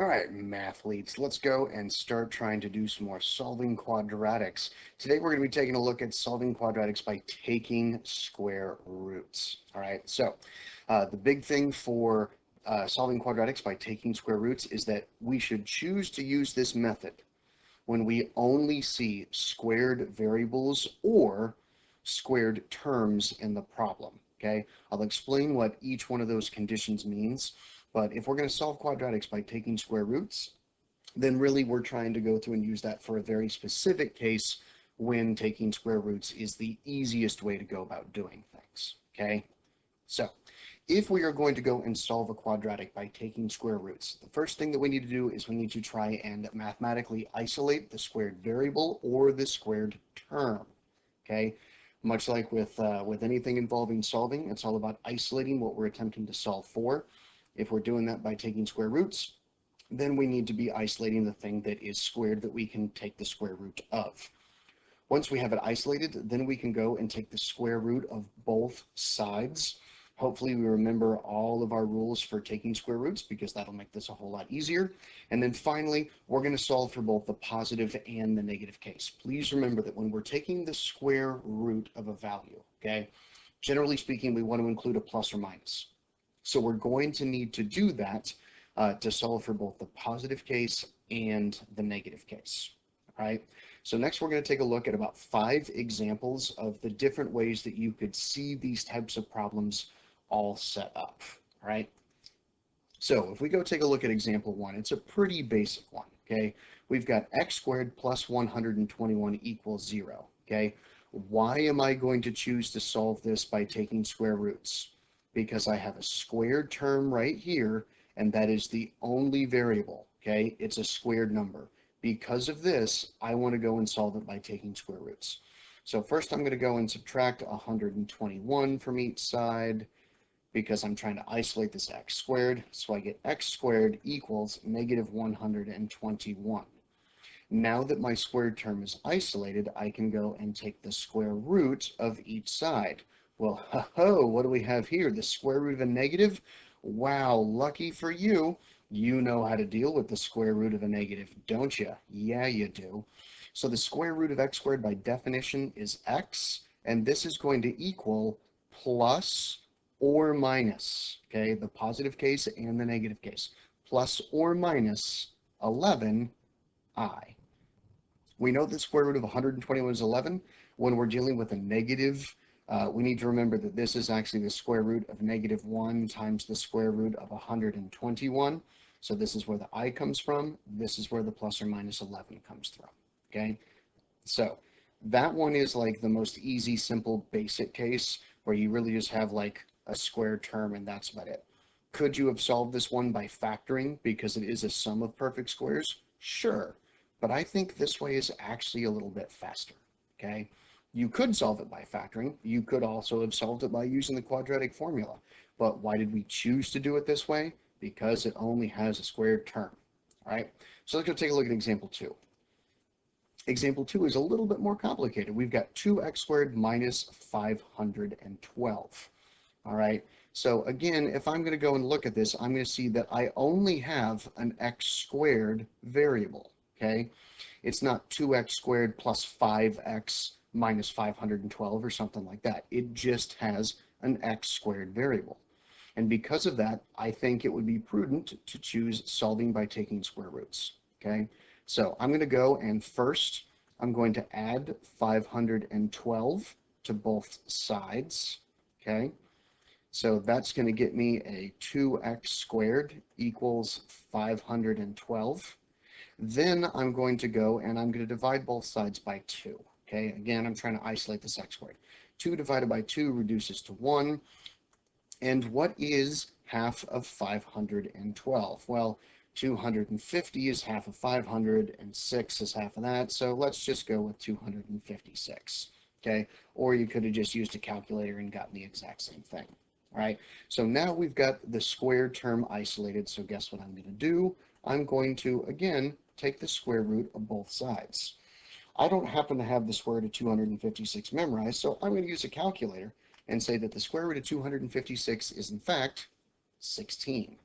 All right, mathletes, let's go and start trying to do some more solving quadratics. Today we're going to be taking a look at solving quadratics by taking square roots. All right, so the big thing for solving quadratics by taking square roots is that we should choose to use this method when we only see squared variables or squared terms in the problem. Okay, I'll explain what each one of those conditions means. But if we're going to solve quadratics by taking square roots, then really we're trying to go through and use that for a very specific case when taking square roots is the easiest way to go about doing things. Okay, so if we are going to go and solve a quadratic by taking square roots, the first thing that we need to do is we need to try and mathematically isolate the squared variable or the squared term. Okay, much like with anything involving solving, it's all about isolating what we're attempting to solve for. If we're doing that by taking square roots, then we need to be isolating the thing that is squared that we can take the square root of. Once we have it isolated, then we can go and take the square root of both sides. Hopefully we remember all of our rules for taking square roots because that'll make this a whole lot easier. And then finally, we're going to solve for both the positive and the negative case. Please remember that when we're taking the square root of a value, okay, generally speaking, we want to include a plus or minus. So we're going to need to do that to solve for both the positive case and the negative case. All right. So next we're going to take a look at about 5 examples of the different ways that you could see these types of problems all set up. All right. So if we go take a look at example 1, it's a pretty basic one. Okay. We've got x squared plus 121 equals 0. Okay. Why am I going to choose to solve this by taking square roots? Because I have a squared term right here, and that is the only variable, okay? It's a squared number. Because of this, I want to go and solve it by taking square roots. So first I'm going to go and subtract 121 from each side because I'm trying to isolate this x squared. So I get x squared equals negative 121. Now that my squared term is isolated, I can go and take the square root of each side. Well, what do we have here? The square root of a negative? Wow, lucky for you, you know how to deal with the square root of a negative, don't you? Yeah, you do. So the square root of x squared by definition is x, and this is going to equal plus or minus, okay, the positive case and the negative case, plus or minus 11i. We know the square root of 121 is 11. When we're dealing with a negative, we need to remember that this is actually the square root of negative 1 times the square root of 121. So this is where the I comes from. This is where the plus or minus 11 comes from. Okay, so that one is like the most easy, simple, basic case where you really just have like a squared term and that's about it. Could you have solved this one by factoring because it is a sum of perfect squares? Sure, but I think this way is actually a little bit faster. Okay. You could solve it by factoring. You could also have solved it by using the quadratic formula. But why did we choose to do it this way? Because it only has a squared term. All right, so let's go take a look at example 2. Example 2 is a little bit more complicated. We've got 2x squared minus 512. All right, so again, if I'm going to go and look at this, I'm going to see that I only have an x squared variable. Okay, it's not 2x squared plus 5x minus 512 or something like that. It just has an x squared variable. And because of that, I think it would be prudent to choose solving by taking square roots. Okay, so I'm going to go and first I'm going to add 512 to both sides. Okay, so that's going to get me a 2x squared equals 512. Then I'm going to go and I'm going to divide both sides by 2. Okay, again, I'm trying to isolate this x squared. 2 divided by 2 reduces to 1. And what is half of 512? Well, 250 is half of 500, and 6 is half of that. So let's just go with 256. Okay, or you could have just used a calculator and gotten the exact same thing. All right, so now we've got the squared term isolated. So guess what I'm going to do? I'm going to, again, take the square root of both sides. I don't happen to have the square root of 256 memorized, so I'm going to use a calculator and say that the square root of 256 is in fact 16.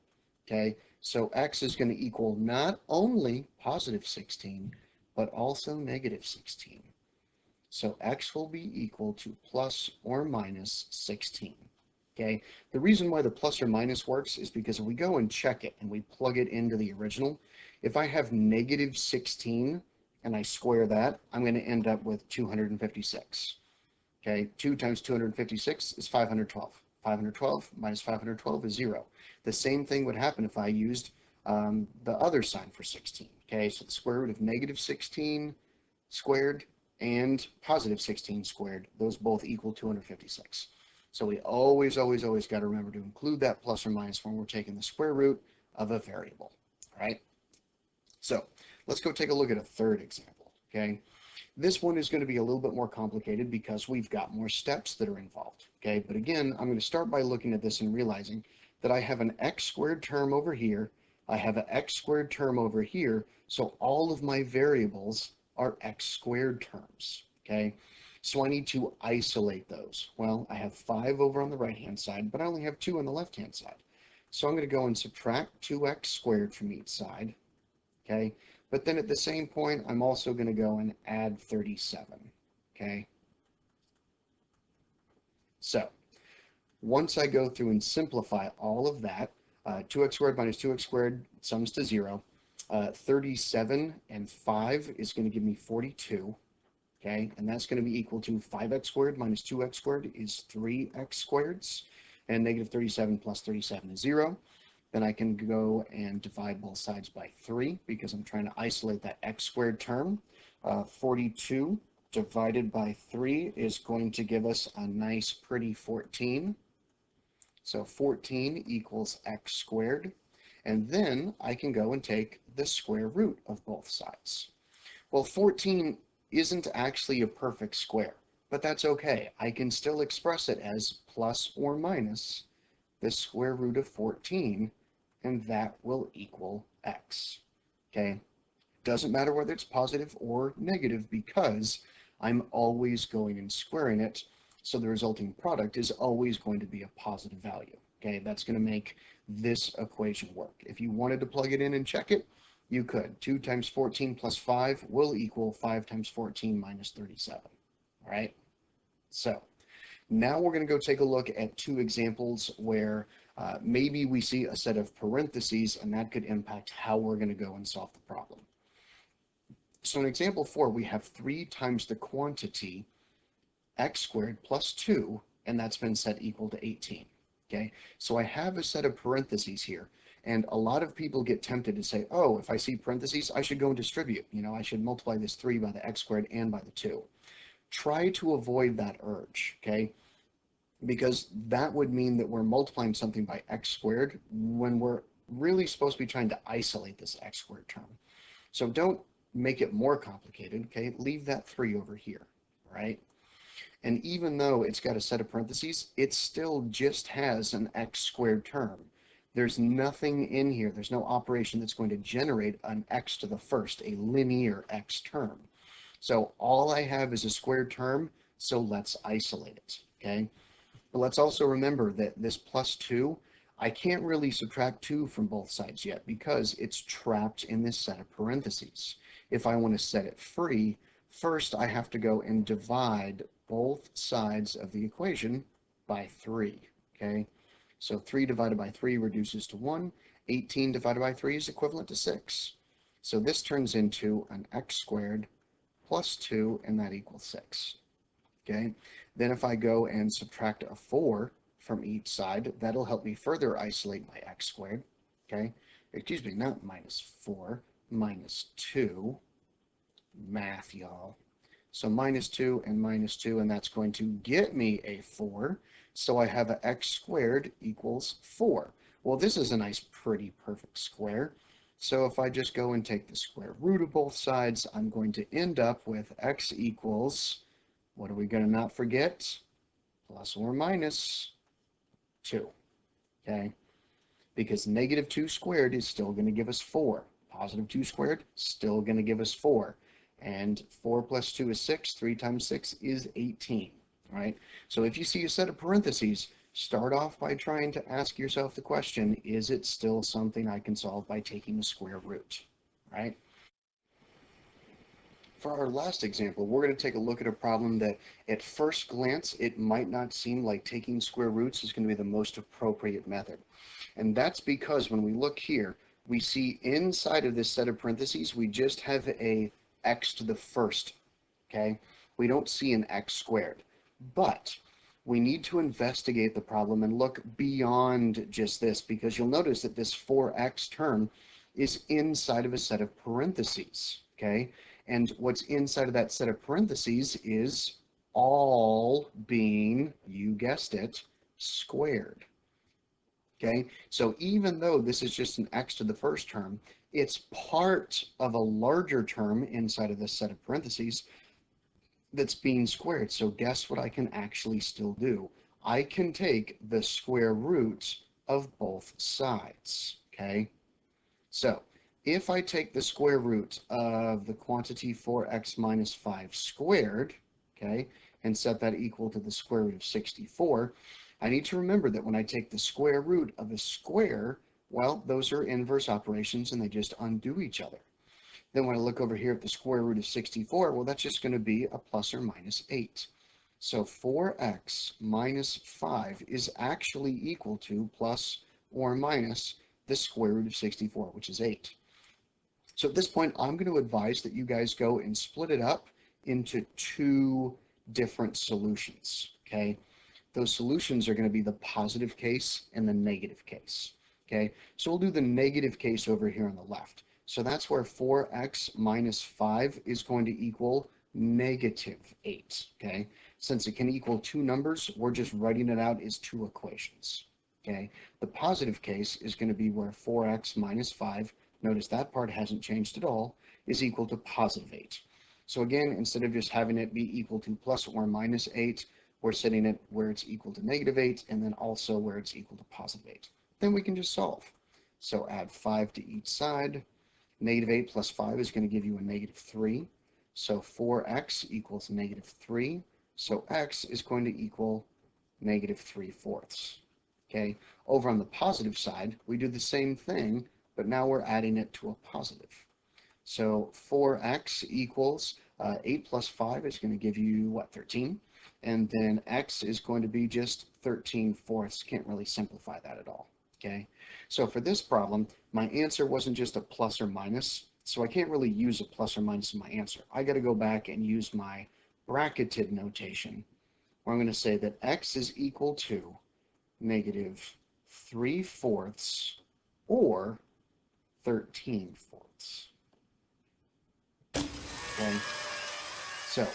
Okay, So x is going to equal not only positive 16, but also negative 16. So x will be equal to plus or minus 16. Okay, the reason why the plus or minus works is because if we go and check it and we plug it into the original, if I have negative 16 and I square that, I'm going to end up with 256. Okay, 2 times 256 is 512. 512 minus 512 is 0. The same thing would happen if I used the other sign for 16. Okay, so the square root of negative 16 squared and positive 16 squared, those both equal 256. So we always got to remember to include that plus or minus when we're taking the square root of a variable, all right? So let's go take a look at a third example, okay? This one is going to be a little bit more complicated because we've got more steps that are involved, okay? But again, I'm going to start by looking at this and realizing that I have an x squared term over here, I have an x squared term over here, so all of my variables are x squared terms, okay? So I need to isolate those. Well, I have 5 over on the right-hand side, but I only have 2 on the left-hand side. So I'm going to go and subtract 2x squared from each side, okay? But then at the same point, I'm also going to go and add 37, okay? So once I go through and simplify all of that, 2x squared minus 2x squared sums to 0. 37 and 5 is going to give me 42. Okay, and that's going to be equal to 5x squared minus 2x squared is 3x squareds, and negative 37 plus 37 is 0. Then I can go and divide both sides by 3 because I'm trying to isolate that x squared term. 42 divided by 3 is going to give us a nice pretty 14. So 14 equals x squared. And then I can go and take the square root of both sides. Well, 14 isn't actually a perfect square, but that's okay. I can still express it as plus or minus the square root of 14, and that will equal x. Okay? Doesn't matter whether it's positive or negative because I'm always going and squaring it, so the resulting product is always going to be a positive value. Okay, that's going to make this equation work. If you wanted to plug it in and check it, you could. 2 times 14 plus 5 will equal 5 times 14 minus 37. All right? So now we're going to go take a look at 2 examples where maybe we see a set of parentheses, and that could impact how we're going to go and solve the problem. So in example 4, we have 3 times the quantity x squared plus 2, and that's been set equal to 18. Okay, so I have a set of parentheses here, and a lot of people get tempted to say, oh, if I see parentheses, I should go and distribute. You know, I should multiply this 3 by the x squared and by the 2. Try to avoid that urge, okay? Because that would mean that we're multiplying something by x squared when we're really supposed to be trying to isolate this x squared term. So don't make it more complicated, okay? Leave that 3 over here, right? And even though it's got a set of parentheses, it still just has an x squared term. There's nothing in here. There's no operation that's going to generate an x to the first, a linear x term. So all I have is a squared term, so let's isolate it, okay? But let's also remember that this plus 2, I can't really subtract 2 from both sides yet because it's trapped in this set of parentheses. If I want to set it free, first I have to go and divide both sides of the equation by 3, okay? So 3 divided by 3 reduces to 1. 18 divided by 3 is equivalent to 6. So this turns into an x squared plus 2, and that equals 6, okay? Then if I go and subtract a 4 from each side, that'll help me further isolate my x squared, okay? Excuse me, not minus 4, minus 2. Math, y'all. So minus 2 and minus 2, and that's going to get me a 4. So I have an x squared equals 4. Well, this is a nice, pretty perfect square. So if I just go and take the square root of both sides, I'm going to end up with x equals, what are we going to not forget? Plus or minus 2, okay? Because negative 2 squared is still going to give us 4. Positive 2 squared, still going to give us 4. And 4 plus 2 is 6. 3 times 6 is 18, right? So if you see a set of parentheses, start off by trying to ask yourself the question, is it still something I can solve by taking the square root, right? For our last example, we're going to take a look at a problem that at first glance, it might not seem like taking square roots is going to be the most appropriate method. And that's because when we look here, we see inside of this set of parentheses, we just have a x to the first, okay? We don't see an x squared. But we need to investigate the problem and look beyond just this, because you'll notice that this 4x term is inside of a set of parentheses, okay? And what's inside of that set of parentheses is all being, you guessed it, squared. Okay, so even though this is just an x to the first term, it's part of a larger term inside of this set of parentheses that's being squared. So guess what I can actually still do? I can take the square root of both sides, okay? So if I take the square root of the quantity 4x minus 5 squared, okay, and set that equal to the square root of 64, I need to remember that when I take the square root of a square, well, those are inverse operations and they just undo each other. Then when I look over here at the square root of 64, well, that's just going to be a plus or minus 8. So 4x minus 5 is actually equal to plus or minus the square root of 64, which is 8. So at this point, I'm going to advise that you guys go and split it up into two different solutions, okay? Those solutions are going to be the positive case and the negative case, okay? So we'll do the negative case over here on the left. So that's where 4x minus 5 is going to equal negative 8, okay? Since it can equal two numbers, we're just writing it out as two equations, okay? The positive case is going to be where 4x minus 5, notice that part hasn't changed at all, is equal to positive 8. So again, instead of just having it be equal to plus or minus 8, we're setting it where it's equal to negative 8 and then also where it's equal to positive 8. Then we can just solve. So add 5 to each side. Negative 8 plus 5 is going to give you a negative 3. So 4x equals negative 3. So x is going to equal negative 3/4. Okay. Over on the positive side, we do the same thing, but now we're adding it to a positive. So 4x equals 8 plus 5 is going to give you, what, 13? And then x is going to be just 13/4. Can't really simplify that at all, okay? So for this problem, my answer wasn't just a plus or minus, so I can't really use a plus or minus in my answer. I got to go back and use my bracketed notation, where I'm going to say that x is equal to negative 3/4 or 13/4. Okay, so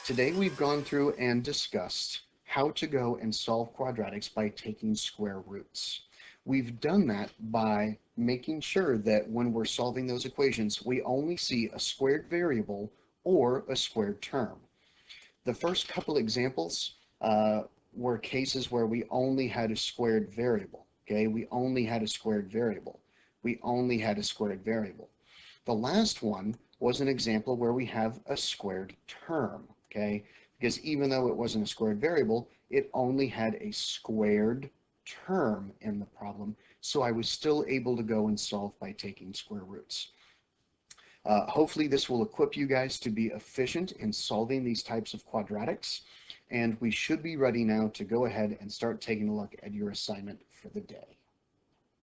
today we've gone through and discussed how to go and solve quadratics by taking square roots. We've done that by making sure that when we're solving those equations, we only see a squared variable or a squared term. The first couple examples were cases where we only had a squared variable, okay? We only had a squared variable. We only had a squared variable. The last one was an example where we have a squared term, okay? Because even though it wasn't a squared variable, it only had a squared term in the problem, so I was still able to go and solve by taking square roots. Hopefully this will equip you guys to be efficient in solving these types of quadratics, and we should be ready now to go ahead and start taking a look at your assignment for the day.